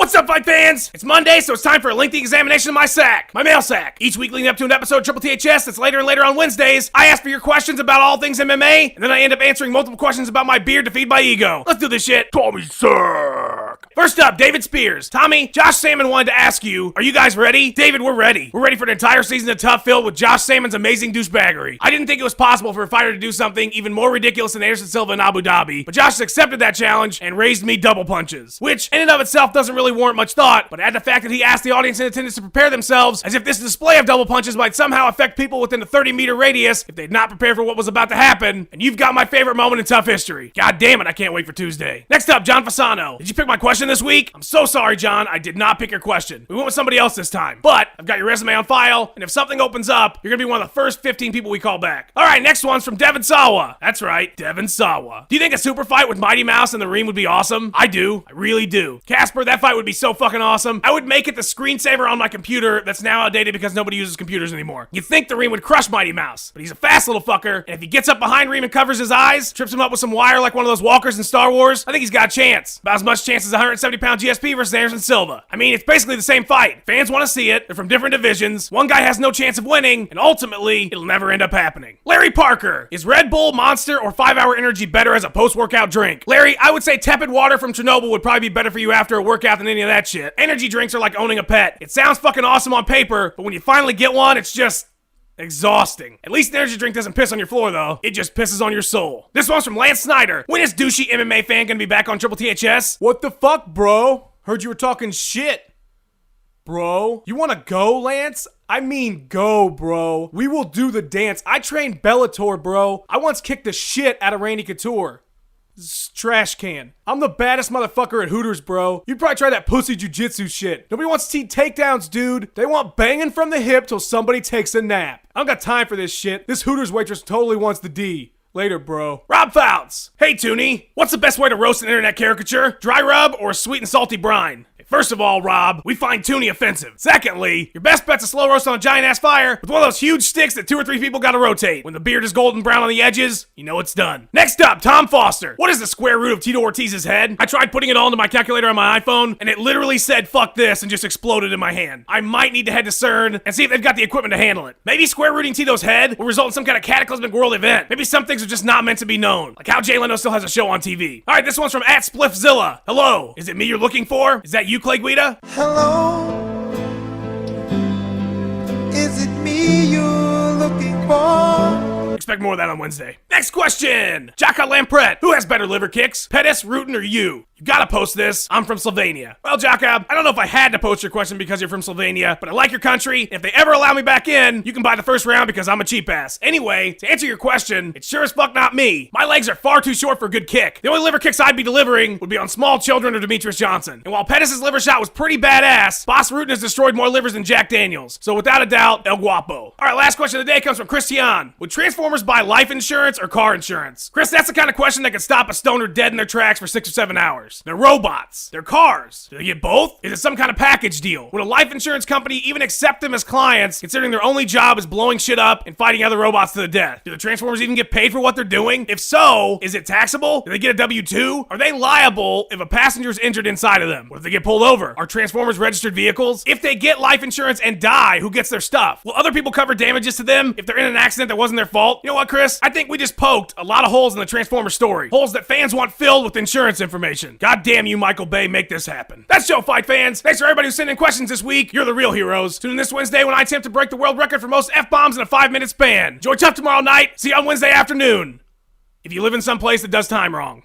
What's up, fight fans? It's Monday, so it's time for a lengthy examination of my sack, my mail sack. Each week leading up to an episode of Triple THS that's later and later on Wednesdays, I ask for your questions about all things MMA, and then I end up answering multiple questions about my beard to feed my ego. Let's do this shit. Tommy Sack. First up, David Spears. Tommy, Josh Salmon wanted to ask you, are you guys ready? David, we're ready. We're ready for an entire season of Tough filled with Josh Salmon's amazing douchebaggery. I didn't think it was possible for a fighter to do something even more ridiculous than Anderson Silva in Abu Dhabi, but Josh has accepted that challenge and raised me double punches, which in and of itself doesn't really warrant much thought, but add the fact that he asked the audience in attendance to prepare themselves as if this display of double punches might somehow affect people within a 30-meter radius if they'd not prepared for what was about to happen, and you've got my favorite moment in Tough history. God damn it, I can't wait for Tuesday. Next up, John Fasano. Did you pick my question this week? I'm so sorry, John, I did not pick your question. We went with somebody else this time, but I've got your resume on file, and if something opens up, you're gonna be one of the first 15 people we call back. All right, next one's from Devin Sawa. That's right, Devin Sawa. Do you think a super fight with Mighty Mouse in the ring would be awesome? I do. I really do. Casper, that fight would be so fucking awesome. I would make it the screensaver on my computer that's now outdated because nobody uses computers anymore. You'd think the Reem would crush Mighty Mouse, but he's a fast little fucker, and if he gets up behind Reem and covers his eyes, trips him up with some wire like one of those walkers in Star Wars, I think he's got a chance. About as much chance as a 170-pound GSP versus Anderson Silva. I mean, it's basically the same fight. Fans want to see it. They're from different divisions. One guy has no chance of winning, and ultimately, it'll never end up happening. Larry Parker. Is Red Bull, Monster, or 5-Hour Energy better as a post-workout drink? Larry, I would say tepid water from Chernobyl would probably be better for you after a workout than any of that shit. Energy drinks are like owning a pet. It sounds fucking awesome on paper, but when you finally get one, it's just exhausting. At least an energy drink doesn't piss on your floor, though. It just pisses on your soul. This one's from Lance Snyder. When is douchey MMA fan gonna be back on Triple THS? What the fuck, bro? Heard you were talking shit. Bro, you wanna go, Lance? I mean go, bro. We will do the dance. I trained Bellator, bro. I once kicked the shit out of Randy Couture. Trash can. I'm the baddest motherfucker at Hooters, bro. You'd probably try that pussy jujitsu shit. Nobody wants to see takedowns, dude. They want banging from the hip till somebody takes a nap. I don't got time for this shit. This Hooters waitress totally wants the D. Later, bro. Rob Fouts. Hey, Toonie. What's the best way to roast an internet caricature? Dry rub or a sweet and salty brine? First of all, Rob, we find Toonie offensive. Secondly, your best bet's a slow roast on a giant-ass fire with one of those huge sticks that 2 or 3 people gotta rotate. When the beard is golden brown on the edges, you know it's done. Next up, Tom Foster. What is the square root of Tito Ortiz's head? I tried putting it all into my calculator on my iPhone, and it literally said, fuck this, and just exploded in my hand. I might need to head to CERN and see if they've got the equipment to handle it. Maybe square rooting Tito's head will result in some kind of cataclysmic world event. Maybe some things are just not meant to be known, like how Jay Leno still has a show on TV. All right, this one's from @Spliffzilla. Hello, is it me you're looking for? Is that you, Clay Guida? Hello, is it me you're looking for? Expect more of that on Wednesday. Next question! Jacqueline Pratt. Who has better liver kicks? Pettis, Rutin, or you? You gotta post this. I'm from Slovenia. Well, Jacob, I don't know if I had to post your question because you're from Slovenia, but I like your country. If they ever allow me back in, you can buy the first round because I'm a cheap ass. Anyway, to answer your question, it's sure as fuck not me. My legs are far too short for a good kick. The only liver kicks I'd be delivering would be on small children or Demetrius Johnson. And while Pettis' liver shot was pretty badass, Boss Rutin has destroyed more livers than Jack Daniels. So without a doubt, El Guapo. All right, last question of the day comes from Christian. Would Transformers buy life insurance or car insurance? Chris, that's the kind of question that could stop a stoner dead in their tracks for 6 or 7 hours. They're robots. They're cars. Do they get both? Is it some kind of package deal? Would a life insurance company even accept them as clients, considering their only job is blowing shit up and fighting other robots to the death? Do the Transformers even get paid for what they're doing? If so, is it taxable? Do they get a W-2? Are they liable if a passenger is injured inside of them? What if they get pulled over? Are Transformers registered vehicles? If they get life insurance and die, who gets their stuff? Will other people cover damages to them if they're in an accident that wasn't their fault? You know what, Chris? I think we just poked a lot of holes in the Transformers story. Holes that fans want filled with insurance information. God damn you, Michael Bay, make this happen. That's Show Fight fans. Thanks for everybody who sent in questions this week. You're the real heroes. Tune in this Wednesday when I attempt to break the world record for most F-bombs in a 5-minute span. Enjoy Tough tomorrow night. See you on Wednesday afternoon. If you live in some place that does time wrong.